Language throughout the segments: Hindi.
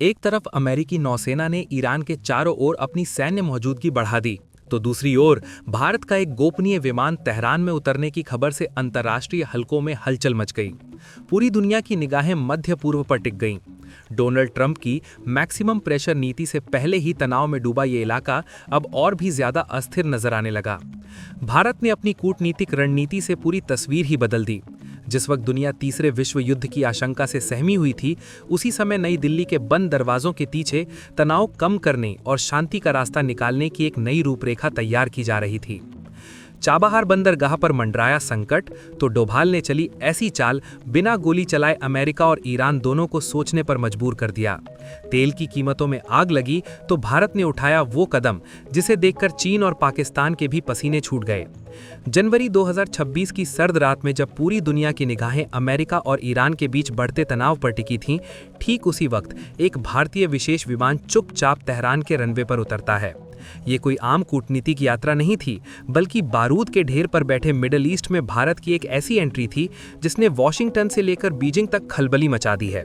एक तरफ अमेरिकी नौसेना ने ईरान के चारों ओर अपनी सैन्य मौजूदगी बढ़ा दी, तो दूसरी ओर भारत का एक गोपनीय विमान तेहरान में उतरने की खबर से अंतर्राष्ट्रीय हलकों में हलचल मच गई। पूरी दुनिया की निगाहें मध्य पूर्व पर टिक गईं। डोनाल्ड ट्रंप की मैक्सिमम प्रेशर नीति से पहले ही तनाव में डूबा ये इलाका अब और भी ज्यादा अस्थिर नजर आने लगा। भारत ने अपनी कूटनीतिक रणनीति से पूरी तस्वीर ही बदल दी। जिस वक्त दुनिया तीसरे विश्व युद्ध की आशंका से सहमी हुई थी, उसी समय नई दिल्ली के बंद दरवाजों के पीछे तनाव कम करने और शांति का रास्ता निकालने की एक नई रूपरेखा तैयार की जा रही थी। चाबहार बंदरगाह पर मंडराया संकट तो डोभाल ने चली ऐसी चाल बिना गोली चलाए अमेरिका और ईरान दोनों को सोचने पर मजबूर कर दिया। तेल की कीमतों में आग लगी तो भारत ने उठाया वो कदम जिसे देखकर चीन और पाकिस्तान के भी पसीने छूट गए। जनवरी 2026 की सर्द रात में जब पूरी दुनिया की निगाहें अमेरिका और ईरान के बीच बढ़ते तनाव पर टिकी थीं, ठीक उसी वक्त एक भारतीय विशेष विमान चुपचाप तेहरान के रनवे पर उतरता है। ये कोई आम कूटनीतिक यात्रा नहीं थी, बल्कि बारूद के ढेर पर बैठे मिडल ईस्ट में भारत की एक ऐसी एंट्री थी जिसने वॉशिंगटन से लेकर बीजिंग तक खलबली मचा दी है।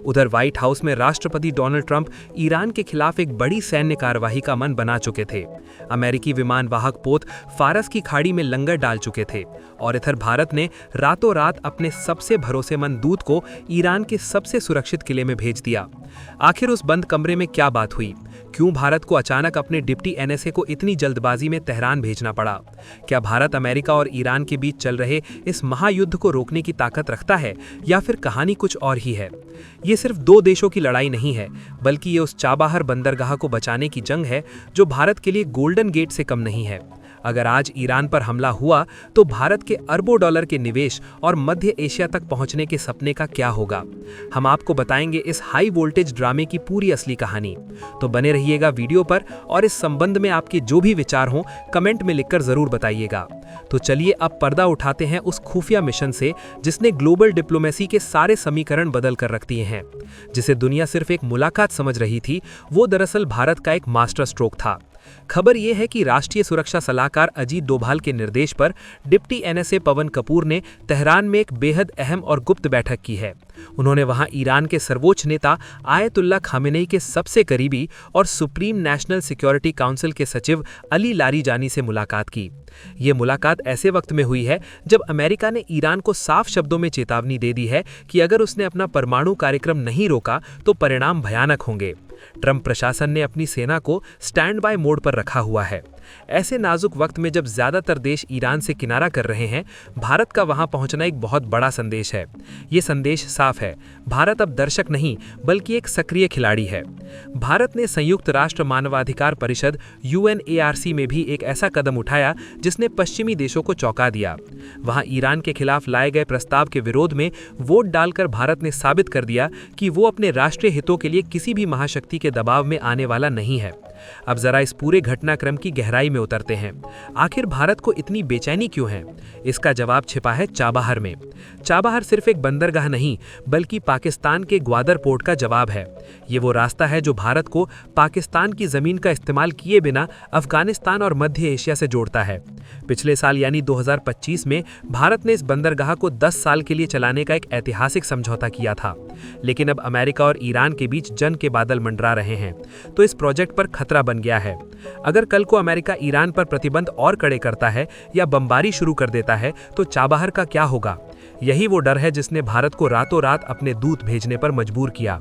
उधर व्हाइट हाउस में राष्ट्रपति डोनाल्ड ट्रंप ईरान के खिलाफ एक बड़ी सैन्य कार्रवाई का मन बना चुके थे। अमेरिकी विमान वाहक पोत फारस की खाड़ी में लंगर डाल चुके थे और इधर भारत ने रातों रात अपने सबसे भरोसेमंद दूत को ईरान के सबसे सुरक्षित किले में भेज दिया। आखिर उस बंद कमरे में क्या बात हुई? क्यों भारत को अचानक अपने डिप्टी एनएसए को इतनी जल्दबाजी में तेहरान भेजना पड़ा? क्या भारत अमेरिका और ईरान के बीच चल रहे इस महायुद्ध को रोकने की ताकत रखता है या फिर कहानी कुछ और ही है? ये सिर्फ दो देशों की लड़ाई नहीं है, बल्कि ये उस चाबहार बंदरगाह को बचाने की जंग है जो भारत के लिए गोल्डन गेट से कम नहीं है। अगर आज ईरान पर हमला हुआ तो भारत के अरबों डॉलर के निवेश और मध्य एशिया तक पहुंचने के सपने का क्या होगा? हम आपको बताएंगे इस हाई वोल्टेज ड्रामे की पूरी असली कहानी। तो बने रहिएगा वीडियो पर और इस संबंध में आपके जो भी विचार हों कमेंट में लिखकर जरूर बताइएगा। तो चलिए अब पर्दा उठाते हैं उस खुफिया मिशन से जिसने ग्लोबल डिप्लोमेसी के सारे समीकरण बदल कर रख दिए हैं। जिसे दुनिया सिर्फ एक मुलाकात समझ रही थी, वो दरअसल भारत का एक मास्टर स्ट्रोक था। खबर यह है कि राष्ट्रीय सुरक्षा सलाहकार अजीत डोभाल के निर्देश पर डिप्टी एनएसए पवन कपूर ने तेहरान में एक बेहद अहम और गुप्त बैठक की है। उन्होंने वहां ईरान के सर्वोच्च नेता आयतुल्ला खामेनेई के सबसे करीबी और सुप्रीम नेशनल सिक्योरिटी काउंसिल के सचिव अली लारीजानी से मुलाकात की। ये मुलाकात ऐसे वक्त में हुई है जब अमेरिका ने ईरान को साफ शब्दों में चेतावनी दे दी है कि अगर उसने अपना परमाणु कार्यक्रम नहीं रोका तो परिणाम भयानक होंगे। ट्रंप प्रशासन ने अपनी सेना को स्टैंड बाय मोड पर रखा हुआ है। ऐसे नाजुक वक्त में जब ज्यादातर देश ईरान से किनारा कर रहे हैं, भारत का वहां पहुंचना एक बहुत बड़ा संदेश है। ये संदेश साफ है, भारत अब दर्शक नहीं बल्कि एक सक्रिय खिलाड़ी है। भारत ने संयुक्त राष्ट्र मानवाधिकार परिषद UNARC में भी एक ऐसा कदम उठाया जिसने पश्चिमी देशों को चौंका दिया। वहां ईरान के खिलाफ लाए गए प्रस्ताव के विरोध में वोट डालकर भारत ने साबित कर दिया कि वो अपने राष्ट्रीय हितों के लिए किसी भी महाशक्ति के दबाव में आने वाला नहीं है। अब जरा इस पूरे घटनाक्रम की गहराई में उतरते हैं। आखिर भारत को इतनी बेचैनी क्यों है? इसका जवाब छिपा है चाबहार में। चाबहार सिर्फ एक बंदरगाह नहीं बल्कि पाकिस्तान के ग्वादर पोर्ट का जवाब है। ये वो रास्ता है जो भारत को पाकिस्तान की जमीन का इस्तेमाल किए बिना अफगानिस्तान और मध्य एशिया से जोड़ता है। पिछले साल यानी 2025 में भारत ने इस बंदरगाह को 10 साल के लिए चलाने का एक ऐतिहासिक समझौता किया था, लेकिन अब अमेरिका और ईरान के बीच जंग के बादल मंडरा रहे हैं, तो इस प्रोजेक्ट पर खतरा बन गया है। अगर कल को अमेरिका ईरान पर प्रतिबंध और कड़े करता है या बमबारी शुरू कर देता है तो चाबहार का क्या होगा? यही वो डर है जिसने भारत को रातों रात अपने दूत भेजने पर मजबूर किया।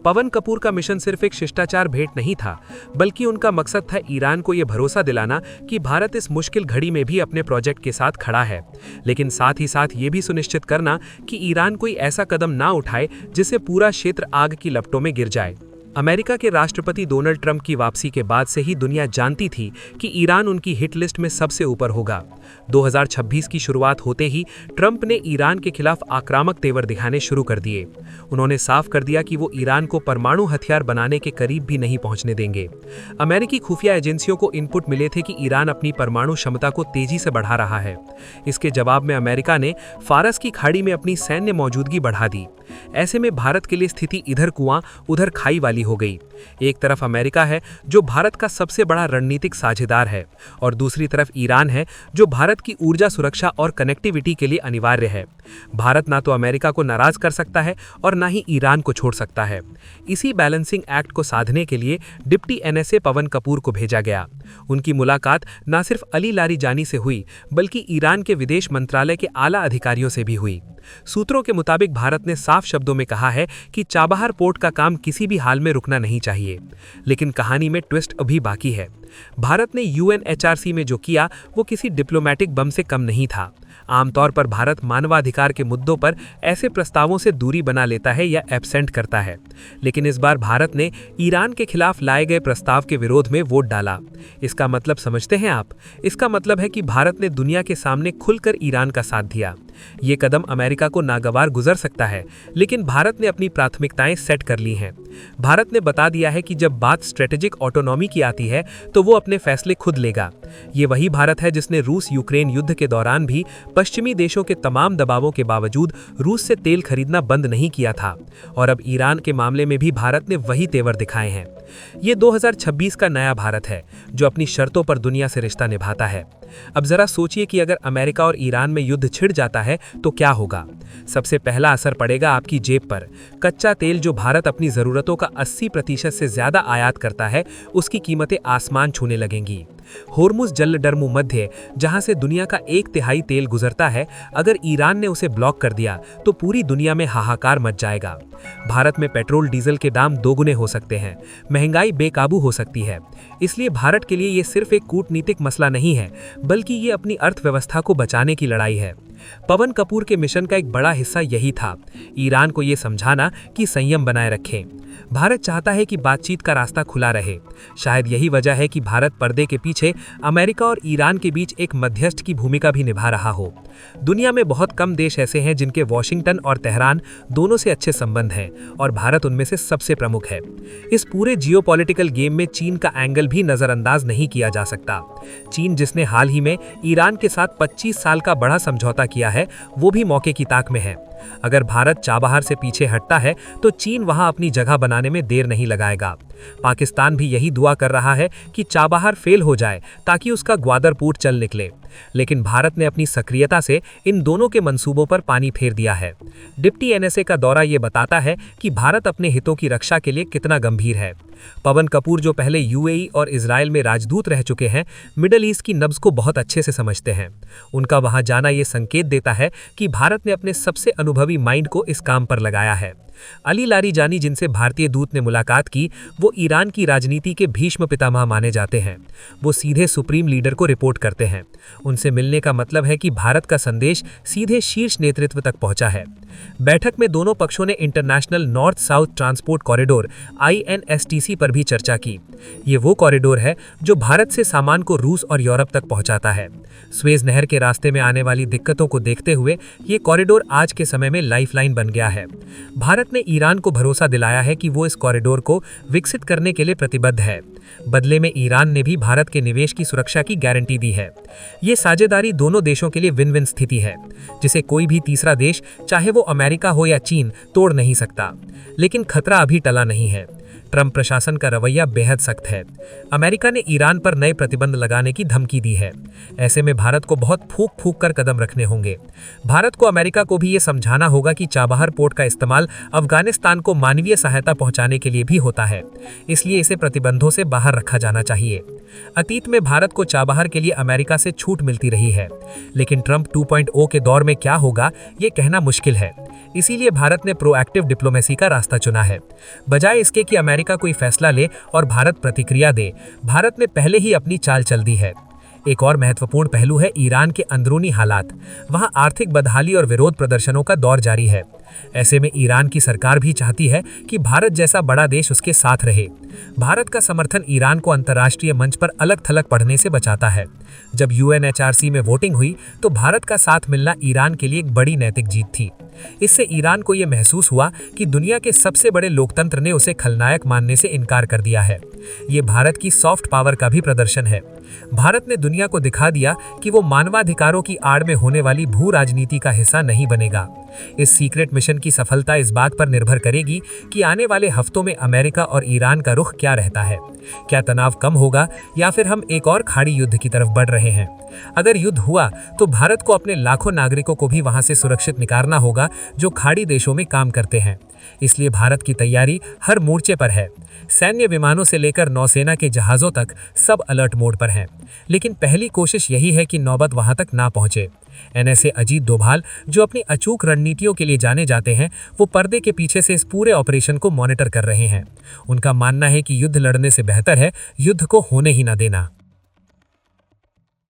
पवन कपूर का मिशन सिर्फ एक शिष्टाचार भेंट नहीं था, बल्कि उनका मकसद था ईरान को यह भरोसा दिलाना कि भारत इस मुश्किल घड़ी में भी अपने प्रोजेक्ट के साथ खड़ा है, लेकिन साथ ही साथ ये भी सुनिश्चित करना कि ईरान कोई ऐसा कदम ना उठाए जिससे पूरा क्षेत्र आग की लपटों में गिर जाए। अमेरिका के राष्ट्रपति डोनाल्ड ट्रंप की वापसी के बाद से ही दुनिया जानती थी कि ईरान उनकी हिट लिस्ट में सबसे ऊपर होगा। 2026 की शुरुआत होते ही ट्रंप ने ईरान के खिलाफ आक्रामक तेवर दिखाने शुरू कर दिए। उन्होंने साफ कर दिया कि वो ईरान को परमाणु हथियार बनाने के करीब भी नहीं पहुंचने देंगे। अमेरिकी खुफिया एजेंसियों को इनपुट मिले थे कि ईरान अपनी परमाणु क्षमता को तेजी से बढ़ा रहा है। इसके जवाब में अमेरिका ने फारस की खाड़ी में अपनी सैन्य मौजूदगी बढ़ा दी। ऐसे में भारत के लिए स्थिति इधर कुआं उधर खाई वाली हो गई। एक तरफ अमेरिका है जो भारत का सबसे बड़ा रणनीतिक साझेदार है, और दूसरी तरफ ईरान है जो भारत की ऊर्जा सुरक्षा और कनेक्टिविटी के लिए अनिवार्य है। भारत ना तो अमेरिका को नाराज कर सकता है और ना ही ईरान को छोड़ सकता है। इसी बैलेंसिंग एक्ट को साधने के लिए डिप्टी एनएसए पवन कपूर को भेजा गया। उनकी मुलाकात न सिर्फ अली लारीजानी से हुई बल्कि ईरान के विदेश मंत्रालय के आला अधिकारियों से भी हुई। सूत्रों के मुताबिक भारत ने साफ शब्दों में कहा है कि चाबहार पोर्ट का काम किसी भी हाल में रुकना नहीं चाहिए। लेकिन कहानी में ट्विस्ट अभी बाकी है। भारत ने यूएनएचआरसी में जो किया वो किसी डिप्लोमेटिक बम से कम नहीं था। आमतौर पर भारत मानवाधिकार के मुद्दों पर ऐसे प्रस्तावों से दूरी बना लेता है या एब्सेंट करता है, लेकिन इस बार भारत ने ईरान के खिलाफ लाए गए प्रस्ताव के विरोध में वोट डाला। इसका मतलब समझते हैं आप? इसका मतलब है कि भारत ने दुनिया के सामने खुलकर ईरान का साथ दिया। ये कदम अमेरिका को नागवार गुजर सकता है, लेकिन भारत ने अपनी प्राथमिकताएं सेट कर ली हैं। भारत ने बता दिया है कि जब बात स्ट्रेटेजिक ऑटोनॉमी की आती है तो वो अपने फैसले खुद लेगा। ये वही भारत है जिसने रूस यूक्रेन युद्ध के दौरान भी पश्चिमी देशों के तमाम दबावों के बावजूद रूस से तेल खरीदना बंद नहीं किया था, और अब ईरान के मामले में भी भारत ने वही तेवर दिखाए हैं। ये 2026 का नया भारत है जो अपनी शर्तों पर दुनिया से रिश्ता निभाता है। अब जरा सोचिए कि अगर अमेरिका और ईरान में युद्ध छिड़ जाता है तो क्या होगा। सबसे पहला असर पड़ेगा आपकी जेब पर। कच्चा तेल जो भारत अपनी जरूरतों का 80% से ज्यादा आयात करता है, उसकी कीमतें आसमान छूने लगेंगी। होर्मुज जलडर्मु मध्य, जहां से दुनिया का 1/3 तेल गुजरता है, अगर ईरान ने उसे ब्लॉक कर दिया तो पूरी दुनिया में हाहाकार मच जाएगा। भारत में पेट्रोल डीजल के दाम दोगुने हो सकते हैं, महंगाई बेकाबू हो सकती है। इसलिए भारत के लिए ये सिर्फ एक कूटनीतिक मसला नहीं है, बल्कि ये अपनी अर्थव्यवस्था को बचाने की लड़ाई है। पवन कपूर के मिशन का एक बड़ा हिस्सा यही था, ईरान को ये समझाना कि संयम बनाए रखें। भारत चाहता है कि बातचीत का रास्ता खुला रहे। शायद यही वजह है कि भारत पर्दे के पीछे अमेरिका और ईरान के बीच एक मध्यस्थ की भूमिका भी निभा रहा हो। दुनिया में बहुत कम देश ऐसे हैं जिनके वॉशिंगटन और तेहरान दोनों से अच्छे संबंध हैं, और भारत उनमें से सबसे प्रमुख है। इस पूरे जियोपॉलिटिकल गेम में चीन का एंगल भी नजरअंदाज नहीं किया जा सकता। चीन, जिसने हाल ही में ईरान के साथ 25 साल का बड़ा समझौता किया है, वो भी मौके की ताक में है। अगर भारत चाबहार से पीछे हटता है तो चीन वहां अपनी जगह बनाने में देर नहीं लगाएगा। पाकिस्तान भी यही दुआ कर रहा है कि चाबहार फेल हो जाए ताकि उसका ग्वादर पोर्ट चल निकले। लेकिन भारत ने अपनी सक्रियता से इन दोनों के मंसूबों पर पानी फेर दिया है। डिप्टी एनएसए का दौरा ये बताता है कि भारत अपने हितों की रक्षा के लिए कितना गंभीर है। पवन कपूर, जो पहले यूएई और इजराइल में राजदूत रह चुके हैं, मिडल ईस्ट की नब्ज को बहुत अच्छे से समझते हैं। उनका वहां जाना ये संकेत देता है कि भारत ने अपने सबसे अनुभवी माइंड को इस काम पर लगाया है। अली लारीजानी, जिनसे भारतीय दूत ने मुलाकात की, वो ईरान की राजनीति के भीष्म पितामह माने जाते हैं। वो सीधे सुप्रीम लीडर को रिपोर्ट करते हैं। उनसे मिलने का मतलब है कि भारत का संदेश सीधे शीर्ष नेतृत्व तक पहुंचा है। बैठक में दोनों पक्षों ने international north south transport corridor INSTC पर भी चर्चा की। ये वो कॉरिडोर है जो भारत से सामान को रूस और यूरोप तक पहुंचाता है। स्वेज नहर के रास्ते में आने वाली दिक्कतों को देखते हुए ये कॉरिडोर आज के समय में लाइफलाइन बन गया है। भारत ने ईरान को भरोसा दिलाया है कि वो इस कॉरिडोर को विकसित करने के लिए प्रतिबद्ध है। बदले में ईरान ने भी भारत के निवेश की सुरक्षा की गारंटी दी है। ये साझेदारी दोनों देशों के लिए विन विन स्थिति है, जिसे कोई भी तीसरा देश, चाहे वो अमेरिका हो या चीन, तोड़ नहीं सकता। लेकिन खतरा अभी टला नहीं है। ट्रंप प्रशासन का रवैया बेहद सख्त है। अमेरिका ने ईरान पर नए प्रतिबंध लगाने की धमकी दी है। ऐसे में भारत को बहुत फूंक फूंक कर कदम रखने होंगे। भारत को अमेरिका को भी ये समझाना होगा कि चाबहार पोर्ट का इस्तेमाल अफगानिस्तान को मानवीय सहायता पहुंचाने के लिए भी होता है, इसलिए इसे प्रतिबंधों से बाहर रखा जाना चाहिए। अतीत में भारत को चाबहार के लिए अमेरिका से छूट मिलती रही है, लेकिन ट्रंप 2.0 के दौर में क्या होगा ये कहना मुश्किल है। इसीलिए भारत ने प्रोएक्टिव डिप्लोमेसी का रास्ता चुना है। बजाय इसके कि अमेरिका कोई फैसला ले और भारत प्रतिक्रिया दे, भारत ने पहले ही अपनी चाल चल दी है। एक और महत्वपूर्ण पहलू है ईरान के अंदरूनी हालात। वहां आर्थिक बदहाली और विरोध प्रदर्शनों का दौर जारी है। ऐसे में ईरान की सरकार भी चाहती है कि भारत जैसा बड़ा देश उसके साथ रहे। भारत का समर्थन ईरान को अंतर्राष्ट्रीय मंच पर अलग थलग पड़ने से बचाता है। जब UNHRC में वोटिंग हुई तो भारत का साथ मिलना ईरान के लिए एक बड़ी नैतिक जीत थी। इससे ईरान को यह महसूस हुआ कि दुनिया के सबसे बड़े लोकतंत्र ने उसे खलनायक मानने से इनकार कर दिया है। ये भारत की सॉफ्ट पावर का भी प्रदर्शन है। भारत ने दुनिया को दिखा दिया कि वो मानवाधिकारों की आड़ में होने वाली भू राजनीति का हिस्सा नहीं बनेगा। इस सीक्रेट मिशन की सफलता इस बात पर निर्भर करेगी कि आने वाले हफ्तों में अमेरिका और ईरान का रुख क्या रहता है। क्या तनाव कम होगा या फिर हम एक और खाड़ी युद्ध की तरफ बढ़ रहे हैं? अगर युद्ध हुआ तो भारत को अपने लाखों नागरिकों को भी वहां से सुरक्षित निकालना होगा जो खाड़ी देशों में काम करते हैं। इसलिए भारत की तैयारी हर मोर्चे पर है। सैन्य विमानों से लेकर नौसेना के जहाजों तक सब अलर्ट मोड पर हैं। लेकिन पहली कोशिश यही है कि नौबत वहां तक ना पहुंचे। एनएसए अजीत डोभाल, जो अपनी अचूक रणनीतियों के लिए जाने जाते हैं, वो पर्दे के पीछे से इस पूरे ऑपरेशन को मॉनिटर कर रहे हैं। उनका मानना है कि युद्ध लड़ने से बेहतर है युद्ध को होने ही ना देना।